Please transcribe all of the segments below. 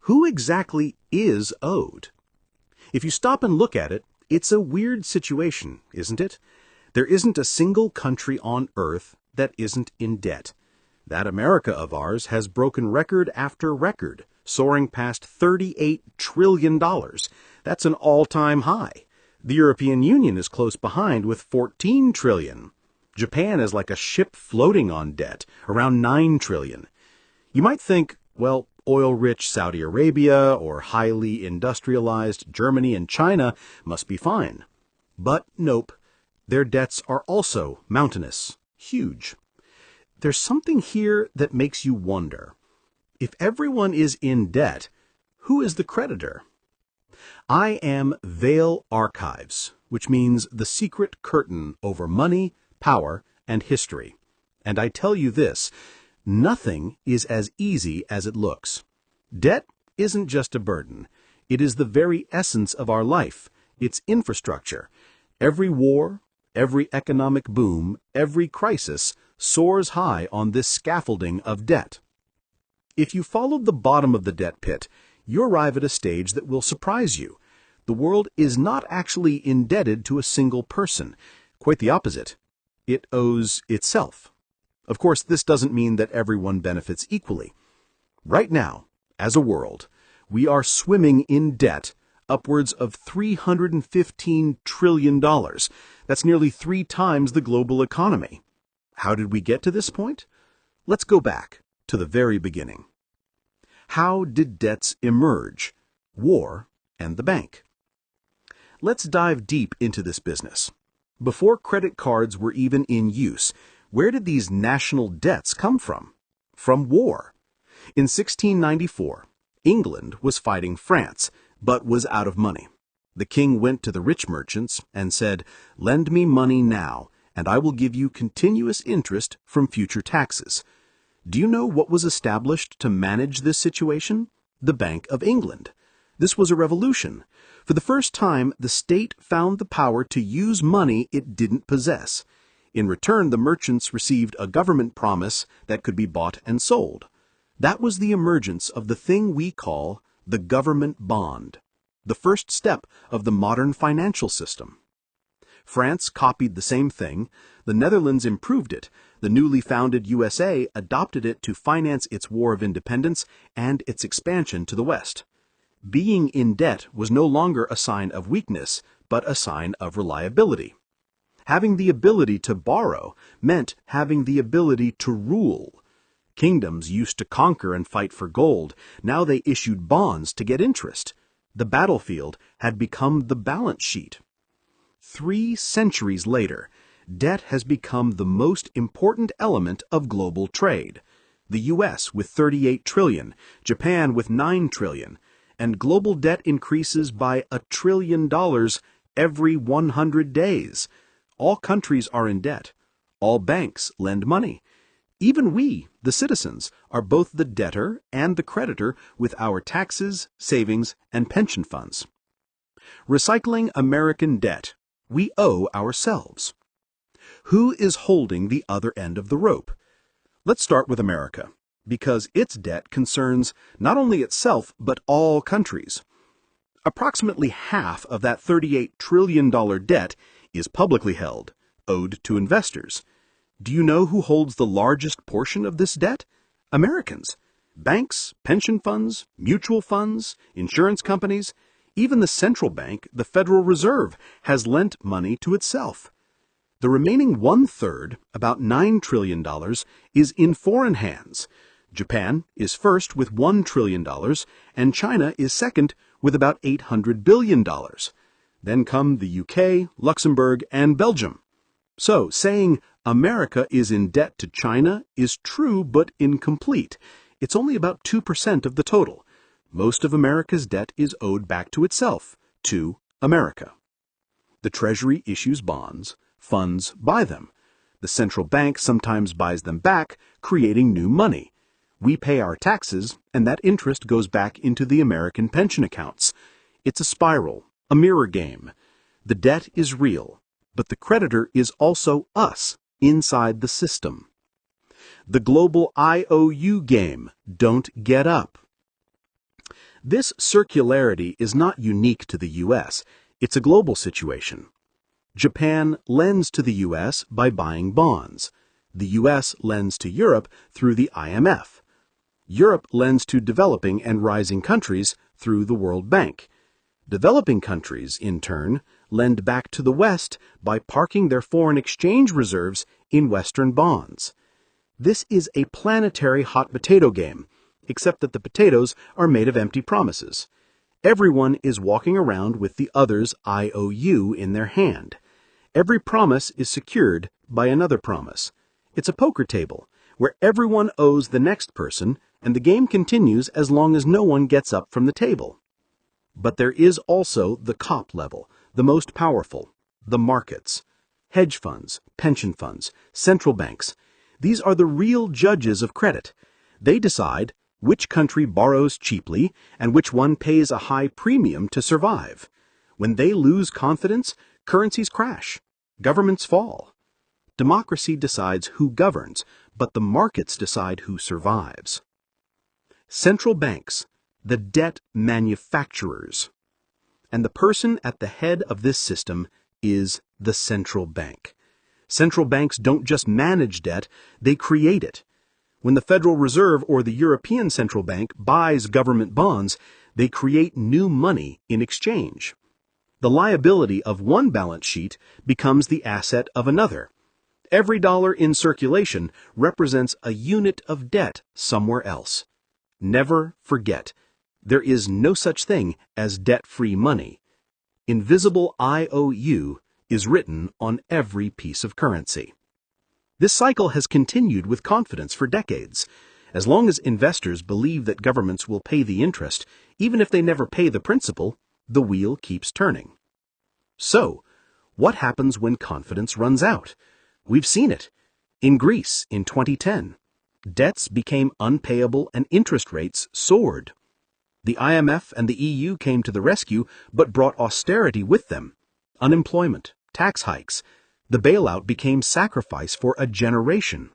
who exactly is owed? If you stop and look at it, it's a weird situation, isn't it? There isn't a single country on Earth that isn't in debt. That America of ours has broken record after record, soaring past $38 trillion. That's an all-time high. The European Union is close behind with $14 trillion. Japan is like a ship floating on debt, around $9 trillion. You might think, well, oil-rich Saudi Arabia or highly industrialized Germany and China must be fine. But nope, their debts are also mountainous, huge. There's something here that makes you wonder. If everyone is in debt, who is the creditor? I am Veil Archives, which means the secret curtain over money, power, and history. And I tell you this, nothing is as easy as it looks. Debt isn't just a burden. It is the very essence of our life, its infrastructure. Every war, every economic boom, every crisis soars high on this scaffolding of debt. If you followed the bottom of the debt pit, you arrive at a stage that will surprise you. The world is not actually indebted to a single person. Quite the opposite. It owes itself. Of course, this doesn't mean that everyone benefits equally. Right now, as a world, we are swimming in debt upwards of $315 trillion. That's nearly 3 times the global economy. How did we get to this point? Let's go back to the very beginning. How did debts emerge? War and the bank. Let's dive deep into this business. Before credit cards were even in use, where did these national debts come from? From war. In 1694, England was fighting France, but was out of money. The king went to the rich merchants and said, "Lend me money now, and I will give you continuous interest from future taxes." Do you know what was established to manage this situation? The Bank of England. This was a revolution. For the first time, the state found the power to use money it didn't possess. In return, the merchants received a government promise that could be bought and sold. That was the emergence of the thing we call the government bond, the first step of the modern financial system. France copied the same thing. The Netherlands improved it. The newly founded USA adopted it to finance its War of Independence and its expansion to the West. Being in debt was no longer a sign of weakness, but a sign of reliability. Having the ability to borrow meant having the ability to rule. Kingdoms used to conquer and fight for gold. Now they issued bonds to get interest. The battlefield had become the balance sheet. 3 centuries later, debt has become the most important element of global trade. The U.S. with $38 trillion, Japan with $9 trillion, and global debt increases by $1 trillion every 100 days. All countries are in debt. All banks lend money. Even we, the citizens, are both the debtor and the creditor with our taxes, savings, and pension funds. Recycling American debt, we owe ourselves. Who is holding the other end of the rope? Let's start with America, because its debt concerns not only itself, but all countries. Approximately half of that $38 trillion debt is publicly held, owed to investors. Do you know who holds the largest portion of this debt? Americans. Banks, pension funds, mutual funds, insurance companies, even the central bank, the Federal Reserve, has lent money to itself. The remaining 1/3, about $9 trillion, is in foreign hands. Japan is first with $1 trillion, and China is second with about $800 billion. Then come the UK, Luxembourg, and Belgium. So, saying America is in debt to China is true but incomplete. It's only about 2% of the total. Most of America's debt is owed back to itself, to America. The Treasury issues bonds, funds buy them. The central bank sometimes buys them back, creating new money. We pay our taxes, and that interest goes back into the American pension accounts. It's a spiral, a mirror game. The debt is real, but the creditor is also us, inside the system. The global IOU game, don't get up. This circularity is not unique to the U.S., it's a global situation. Japan lends to the U.S. by buying bonds. The U.S. lends to Europe through the IMF. Europe lends to developing and rising countries through the World Bank. Developing countries, in turn, lend back to the West by parking their foreign exchange reserves in Western bonds. This is a planetary hot potato game, except that the potatoes are made of empty promises. Everyone is walking around with the other's IOU in their hand. Every promise is secured by another promise. It's a poker table, where everyone owes the next person, and the game continues as long as no one gets up from the table. But there is also the top level, the most powerful, the markets. Hedge funds, pension funds, central banks. These are the real judges of credit. They decide which country borrows cheaply and which one pays a high premium to survive. When they lose confidence, currencies crash. Governments fall. Democracy decides who governs, but the markets decide who survives. Central banks, the debt manufacturers. And the person at the head of this system is the central bank. Central banks don't just manage debt, they create it. When the Federal Reserve or the European Central Bank buys government bonds, they create new money in exchange. The liability of one balance sheet becomes the asset of another. Every dollar in circulation represents a unit of debt somewhere else. Never forget, there is no such thing as debt-free money. Invisible IOU is written on every piece of currency. This cycle has continued with confidence for decades. As long as investors believe that governments will pay the interest, even if they never pay the principal, the wheel keeps turning. So, what happens when confidence runs out? We've seen it. In Greece in 2010, debts became unpayable and interest rates soared. The IMF and the EU came to the rescue but brought austerity with them. Unemployment, tax hikes. The bailout became sacrifice for a generation.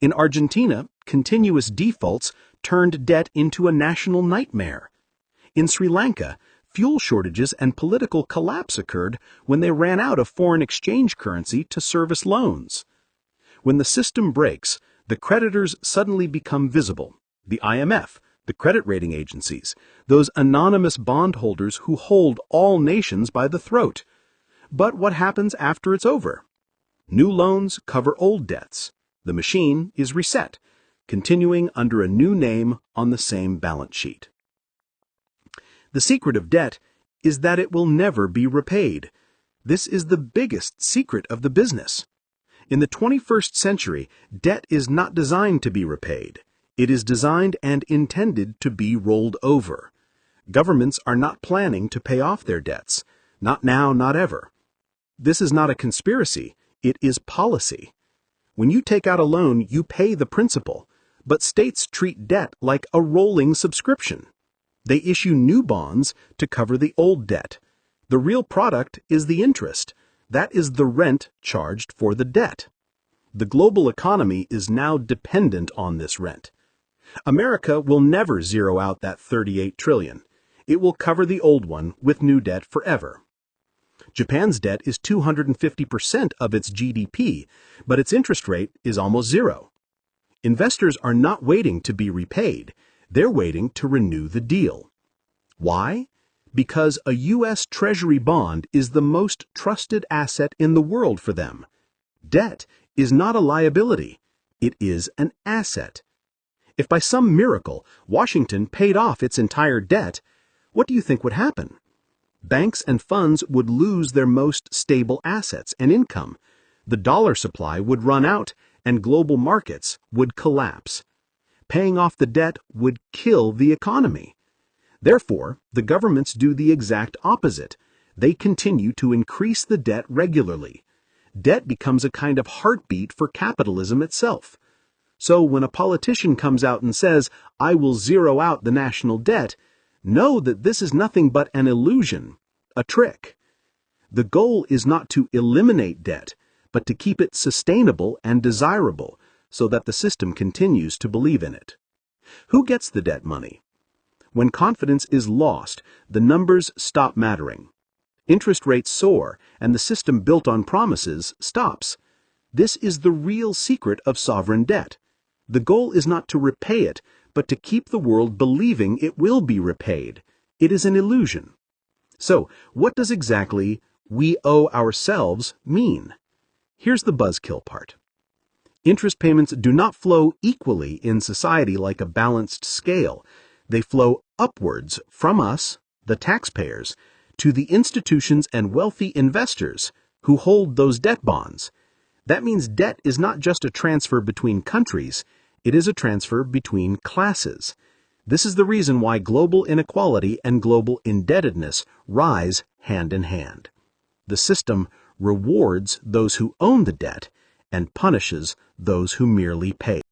In Argentina, continuous defaults turned debt into a national nightmare. In Sri Lanka, fuel shortages and political collapse occurred when they ran out of foreign exchange currency to service loans. When the system breaks, the creditors suddenly become visible. The IMF, the credit rating agencies, those anonymous bondholders who hold all nations by the throat. But what happens after it's over? New loans cover old debts. The machine is reset, continuing under a new name on the same balance sheet. The secret of debt is that it will never be repaid. This is the biggest secret of the business. In the 21st century, debt is not designed to be repaid. It is designed and intended to be rolled over. Governments are not planning to pay off their debts. Not now, not ever. This is not a conspiracy. It is policy. When you take out a loan, you pay the principal, but states treat debt like a rolling subscription. They issue new bonds to cover the old debt. The real product is the interest. That is the rent charged for the debt. The global economy is now dependent on this rent. America will never zero out that $38 trillion. It will cover the old one with new debt forever. Japan's debt is 250% of its GDP, but its interest rate is almost zero. Investors are not waiting to be repaid. They're waiting to renew the deal. Why? Because a U.S. Treasury bond is the most trusted asset in the world for them. Debt is not a liability. It is an asset. If by some miracle Washington paid off its entire debt, what do you think would happen? Banks and funds would lose their most stable assets and income. The dollar supply would run out and global markets would collapse. Paying off the debt would kill the economy. Therefore, the governments do the exact opposite. They continue to increase the debt regularly. Debt becomes a kind of heartbeat for capitalism itself. So when a politician comes out and says, "I will zero out the national debt," know that this is nothing but an illusion, a trick. The goal is not to eliminate debt, but to keep it sustainable and desirable so that the system continues to believe in it. Who gets the debt money? When confidence is lost, the numbers stop mattering. Interest rates soar, and the system built on promises stops. This is the real secret of sovereign debt. The goal is not to repay it, but to keep the world believing it will be repaid. It is an illusion. So, what does exactly "we owe ourselves" mean? Here's the buzzkill part. Interest payments do not flow equally in society like a balanced scale. They flow upwards from us, the taxpayers, to the institutions and wealthy investors who hold those debt bonds. That means debt is not just a transfer between countries, it is a transfer between classes. This is the reason why global inequality and global indebtedness rise hand in hand. The system rewards those who own the debt and punishes those who merely pay.